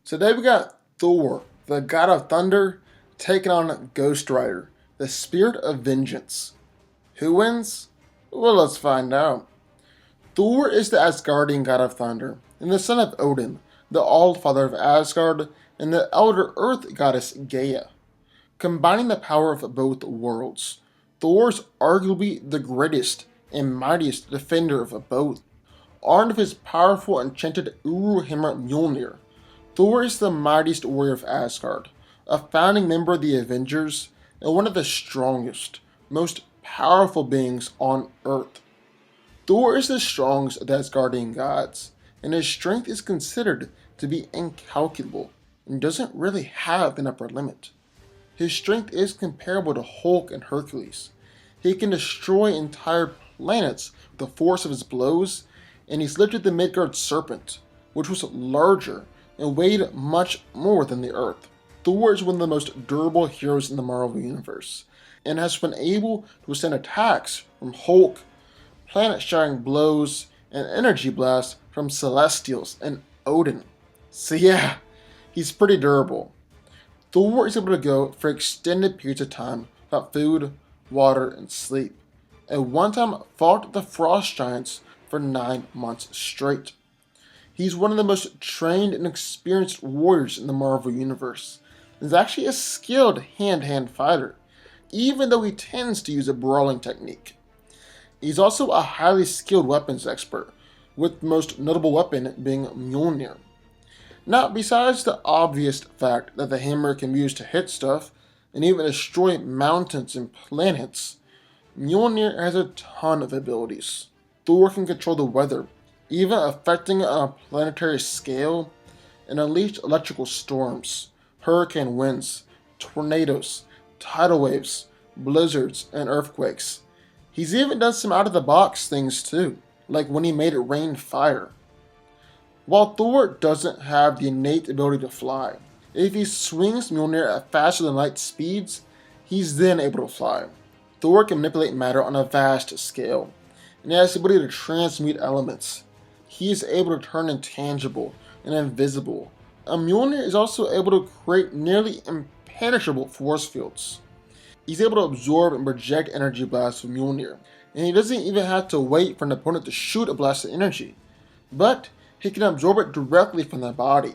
Today we got Thor, the God of Thunder, taking on Ghost Rider, the Spirit of Vengeance. Who wins? Well, let's find out. Thor is the Asgardian God of Thunder, and the son of Odin, the All-Father of Asgard, and the elder Earth goddess Gaia. Combining the power of both worlds, Thor is arguably the greatest and mightiest defender of both. Armed with his powerful enchanted Uru hammer Mjolnir, Thor is the mightiest warrior of Asgard, a founding member of the Avengers, and one of the strongest, most powerful beings on Earth. Thor is the strongest of the Asgardian gods, and his strength is considered to be incalculable and doesn't really have an upper limit. His strength is comparable to Hulk and Hercules. He can destroy entire planets with the force of his blows, and he's lifted the Midgard serpent, which was larger and weighed much more than the Earth. Thor is one of the most durable heroes in the Marvel Universe, and has been able to withstand attacks from Hulk, planet-shattering blows, and energy blasts from Celestials and Odin. So yeah, he's pretty durable. Thor is able to go for extended periods of time without food, water, and sleep, and one time fought the Frost Giants for 9 months straight. He's one of the most trained and experienced warriors in the Marvel Universe, and is actually a skilled hand-to-hand fighter, even though he tends to use a brawling technique. He's also a highly skilled weapons expert, with the most notable weapon being Mjolnir. Now, besides the obvious fact that the hammer can be used to hit stuff, and even destroy mountains and planets, Mjolnir has a ton of abilities. Thor can control the weather, even affecting it on a planetary scale, and unleash electrical storms, hurricane winds, tornadoes, tidal waves, blizzards, and earthquakes. He's even done some out-of-the-box things too, like when he made it rain fire. While Thor doesn't have the innate ability to fly, if he swings Mjolnir at faster than light speeds, he's then able to fly. Thor can manipulate matter on a vast scale, and he has the ability to transmute elements. He is able to turn intangible and invisible. Mjolnir is also able to create nearly impenetrable force fields. He's able to absorb and project energy blasts with Mjolnir, and he doesn't even have to wait for an opponent to shoot a blast of energy, but he can absorb it directly from their body.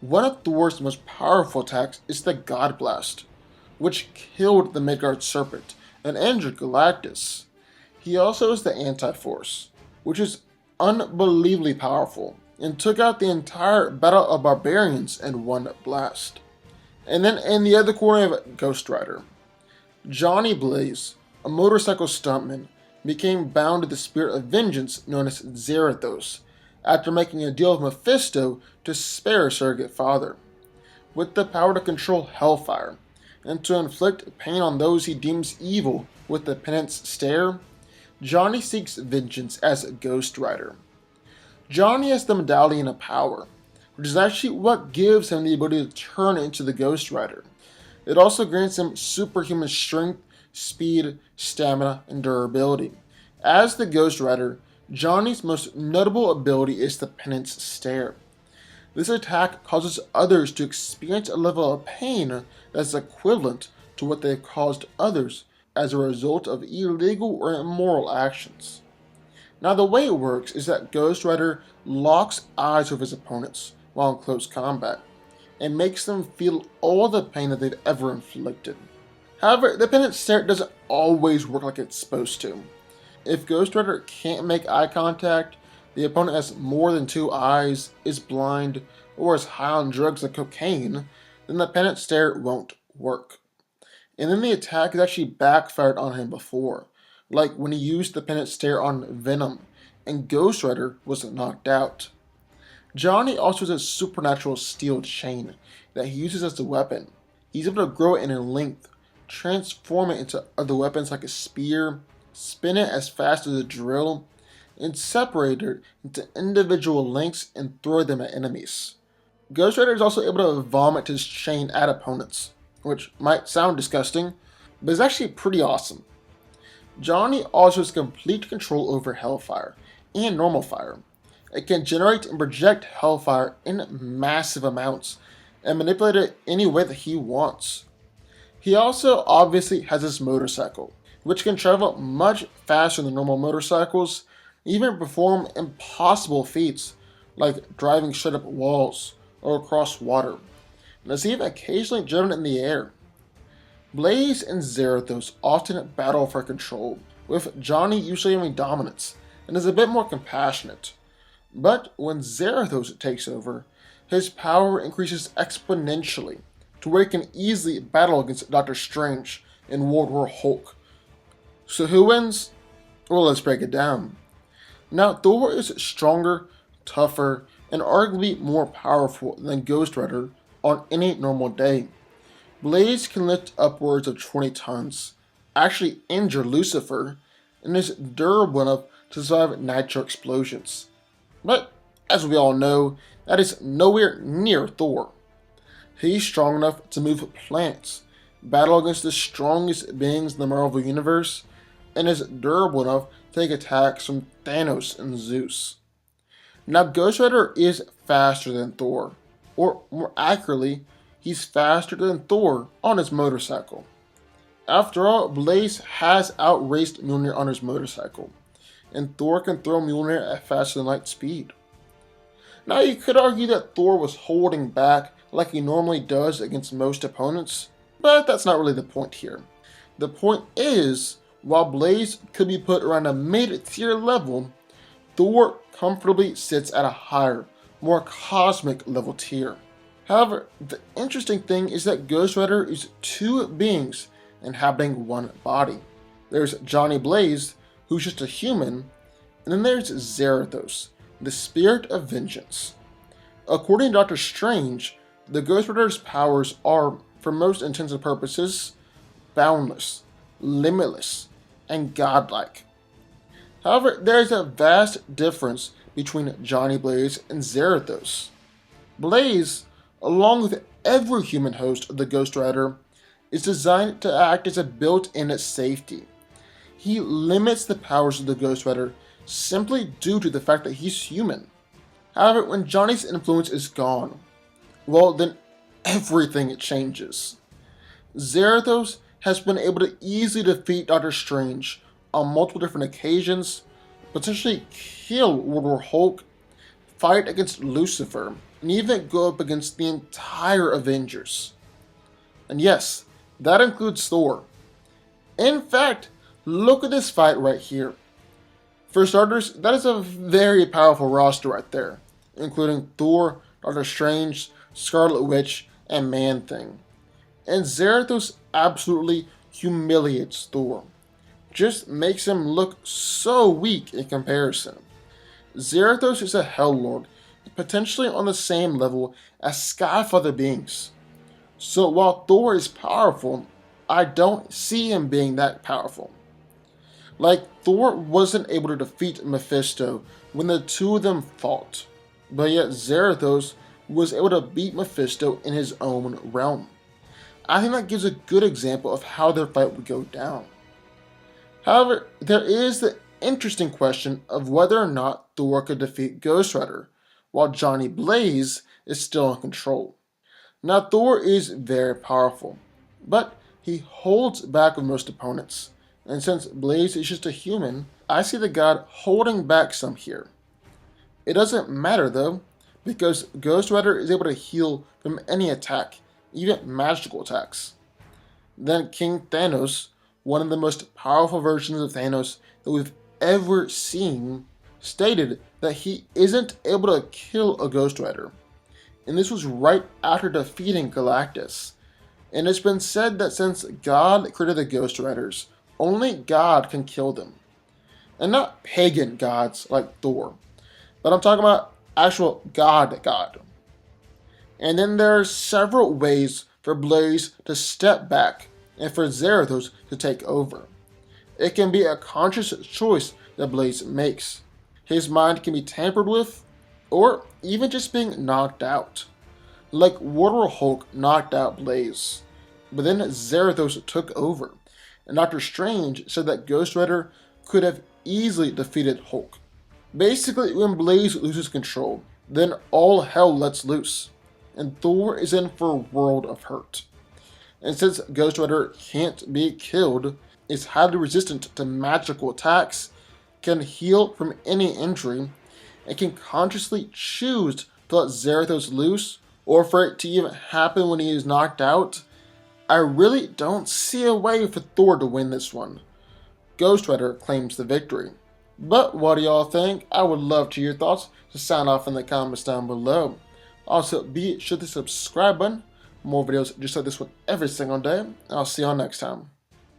One of Thor's most powerful attacks is the God Blast, which killed the Midgard serpent and injured Galactus. He also is the Anti-Force, which is unbelievably powerful, and took out the entire Battle of Barbarians in one blast. And then in the other corner of Ghost Rider, Johnny Blaze, a motorcycle stuntman, became bound to the Spirit of Vengeance known as Zarathos, after making a deal with Mephisto to spare his surrogate father. With the power to control hellfire, and to inflict pain on those he deems evil with the penance stare, Johnny seeks vengeance as a Ghost Rider. Johnny has the Medallion of Power, which is actually what gives him the ability to turn into the Ghost Rider. It also grants him superhuman strength, speed, stamina, and durability. As the Ghost Rider, Johnny's most notable ability is the Penance Stare. This attack causes others to experience a level of pain that's equivalent to what they've caused others as a result of illegal or immoral actions. Now, the way it works is that Ghost Rider locks eyes with his opponents while in close combat, and makes them feel all the pain that they've ever inflicted. However, the Penance Stare doesn't always work like it's supposed to. If Ghost Rider can't make eye contact, the opponent has more than 2 eyes, is blind, or is high on drugs like cocaine, then the Penance Stare won't work. And then the attack has actually backfired on him before, like when he used the Penance Stare on Venom, and Ghost Rider was knocked out. Johnny also has a supernatural steel chain that he uses as a weapon. He's able to grow it in length, transform it into other weapons like a spear, spin it as fast as a drill, and separate it into individual lengths and throw them at enemies. Ghost Rider is also able to vomit his chain at opponents, which might sound disgusting, but is actually pretty awesome. Johnny also has complete control over Hellfire and normal fire, It can generate and project hellfire in massive amounts and manipulate it any way that he wants. He also obviously has his motorcycle, which can travel much faster than normal motorcycles, even perform impossible feats like driving straight up walls or across water, and is even occasionally driven in the air. Blaze and Zarathos often battle for control, with Johnny usually having dominance and is a bit more compassionate. But when Zarathos takes over, his power increases exponentially to where he can easily battle against Doctor Strange in World War Hulk. So who wins? Well, let's break it down. Now, Thor is stronger, tougher, and arguably more powerful than Ghost Rider on any normal day. Blaze can lift upwards of 20 tons, actually injure Lucifer, and is durable enough to survive nitro explosions. But, as we all know, that is nowhere near Thor. He's strong enough to move planets, battle against the strongest beings in the Marvel Universe, and is durable enough to take attacks from Thanos and Zeus. Now, Ghost Rider is faster than Thor, or more accurately, he's faster than Thor on his motorcycle. After all, Blaze has outraced Mjolnir on his motorcycle, and Thor can throw Mjolnir at faster than light speed. Now, you could argue that Thor was holding back like he normally does against most opponents, but that's not really the point here. The point is, while Blaze could be put around a mid-tier level, Thor comfortably sits at a higher, more cosmic level tier. However, the interesting thing is that Ghost Rider is two beings inhabiting one body. There's Johnny Blaze, who's just a human, and then there's Zarathos, the spirit of vengeance. According to Doctor Strange, the Ghost Rider's powers are, for most intents and purposes, boundless, limitless, and godlike. However, there is a vast difference between Johnny Blaze and Zarathos. Blaze, along with every human host of the Ghost Rider, is designed to act as a built-in safety. He limits the powers of the Ghost Rider simply due to the fact that he's human. However, when Johnny's influence is gone, well, then everything changes. Zarathos has been able to easily defeat Doctor Strange on multiple different occasions, potentially kill World War Hulk, fight against Lucifer, and even go up against the entire Avengers. And yes, that includes Thor. In fact, look at this fight right here. For starters, that is a very powerful roster right there, including Thor, Doctor Strange, Scarlet Witch, and Man-Thing. And Zarathos absolutely humiliates Thor. Just makes him look so weak in comparison. Zarathos is a Hell Lord, potentially on the same level as Skyfather beings. So while Thor is powerful, I don't see him being that powerful. Like, Thor wasn't able to defeat Mephisto when the two of them fought, but yet Zarathos was able to beat Mephisto in his own realm. I think that gives a good example of how their fight would go down. However, there is the interesting question of whether or not Thor could defeat Ghost Rider, while Johnny Blaze is still in control. Now, Thor is very powerful, but he holds back with most opponents, and since Blaze is just a human, I see the god holding back some here. It doesn't matter though, because Ghost Rider is able to heal from any attack, even magical attacks. Then King Thanos, one of the most powerful versions of Thanos that we've ever seen, stated that he isn't able to kill a Ghost Rider. And this was right after defeating Galactus. And it's been said that since God created the Ghost Riders, only God can kill them. And not pagan gods like Thor, but I'm talking about actual God. And then there are several ways for Blaze to step back and for Zarathos to take over. It can be a conscious choice that Blaze makes. His mind can be tampered with, or even just being knocked out. Like World War Hulk knocked out Blaze, but then Zarathos took over, and Doctor Strange said that Ghost Rider could have easily defeated Hulk. Basically, when Blaze loses control, then all hell lets loose, and Thor is in for a world of hurt. And since Ghost Rider can't be killed, is highly resistant to magical attacks, can heal from any injury, and can consciously choose to let Zarathos loose, or for it to even happen when he is knocked out, I really don't see a way for Thor to win this one. Ghost Rider claims the victory. But what do y'all think? I would love to hear your thoughts, so sound off in the comments down below. Also, be sure to subscribe button. More videos just like this one every single day. I'll see y'all next time.